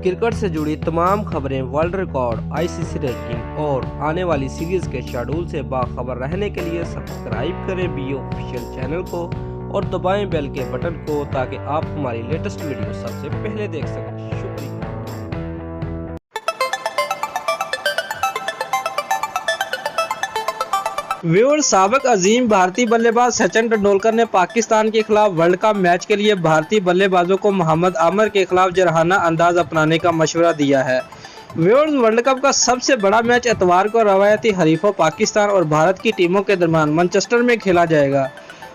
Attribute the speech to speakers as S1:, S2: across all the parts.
S1: Cricket से जुड़ी तमाम खबरें, वर्ल्ड रिकॉर्ड, आईसीसी रैंकिंग और आने वाली सीरीज के शेड्यूल से बाखबर रहने के लिए सब्सक्राइब करें बी ऑफिशियल चैनल को और दबाएं बेल के बटन को ताकि आप हमारी लेटेस्ट वीडियो सबसे पहले देख सकें। शुक्रिया। व्यूअर्स, साबिक अजीम भारतीय बल्लेबाज सचिन तेंदुलकर ने पाकिस्तान के खिलाफ वर्ल्ड कप मैच के लिए भारतीय बल्लेबाजों को मोहम्मद आमिर के खिलाफ जरहाना अंदाज अपनाने का मशवरा दिया है। व्यूअर्स, वर्ल्ड कप का सबसे बड़ा मैच इतवार को रवायती हरीफों पाकिस्तान और भारत की टीमों के दरमियान मैनचेस्टर में खेला जाएगा।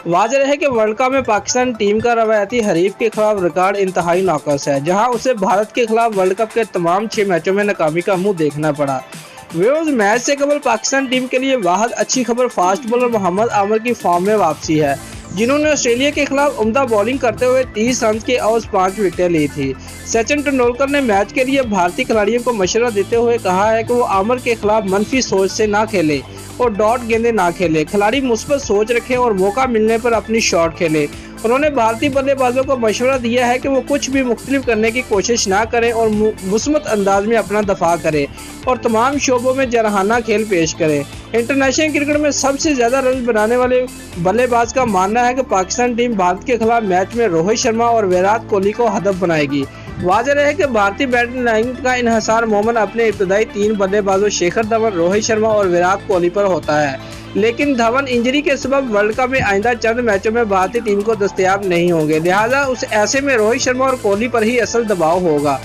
S1: वाज़ेह है कि वर्ल्ड कप में पाकिस्तान टीम का रवायती हरीफ के खिलाफ रिकॉर्ड इंतहाई नाकास है, जहां उसे भारत के खिलाफ वर्ल्ड कप के तमाम 6 मैचों में नाकामी का मुंह देखना पड़ा। व्यूअर्स, मैच से कबल पाकिस्तान टीम के लिए वाहिद अच्छी खबर फास्ट बॉलर मोहम्मद आमिर की फॉर्म में वापसी है, जिन्होंने ऑस्ट्रेलिया के खिलाफ उम्दा बॉलिंग करते हुए 30 रन के एवज 5 विकेटें ली थी। सचिन तेंदुलकर ने मैच के लिए भारतीय खिलाड़ियों को मशवरा देते हुए कहा है कि वो आमिर के खिलाफ मनफी सोच से ना खेले और डॉट गेंदें ना खेले। खिलाड़ी मुस्बत सोच रखें और मौका मिलने पर अपनी शॉट खेले। उन्होंने भारतीय बल्लेबाजों को मशवरा दिया है कि वो कुछ भी मुख्तलिफ करने की कोशिश ना करें और मुस्बत अंदाज में अपना दफा करें और तमाम शोबों में जरहाना खेल पेश करें। इंटरनेशनल क्रिकेट में सबसे ज़्यादा रन बनाने वाले बल्लेबाज का मानना है कि पाकिस्तान टीम भारत के खिलाफ मैच में रोहित शर्मा और विराट कोहली को हदफ बनाएगी। वाज़ेह है कि भारतीय बैटिंग लाइन का इन्हिसार मोमन अपने इब्तदाई 3 बल्लेबाजों शिखर धवन, रोहित शर्मा और विराट कोहली पर होता है, लेकिन धवन इंजरी के सबब वर्ल्ड कप में आइंदा चंद मैचों में भारतीय टीम को दस्तयाब नहीं होंगे, लिहाजा उस ऐसे में रोहित शर्मा और कोहली पर ही असल दबाव होगा।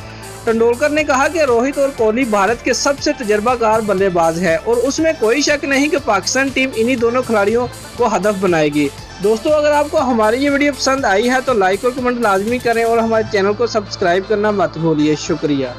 S1: तेंदुलकर ने कहा कि रोहित और कोहली भारत के सबसे तजर्बाकार बल्लेबाज हैं और उसमें कोई शक नहीं कि पाकिस्तान टीम इन्हीं दोनों खिलाड़ियों को हदफ बनाएगी। दोस्तों, अगर आपको हमारी ये वीडियो पसंद आई है तो लाइक और कमेंट लाजमी करें और हमारे चैनल को सब्सक्राइब करना मत भूलिए। शुक्रिया।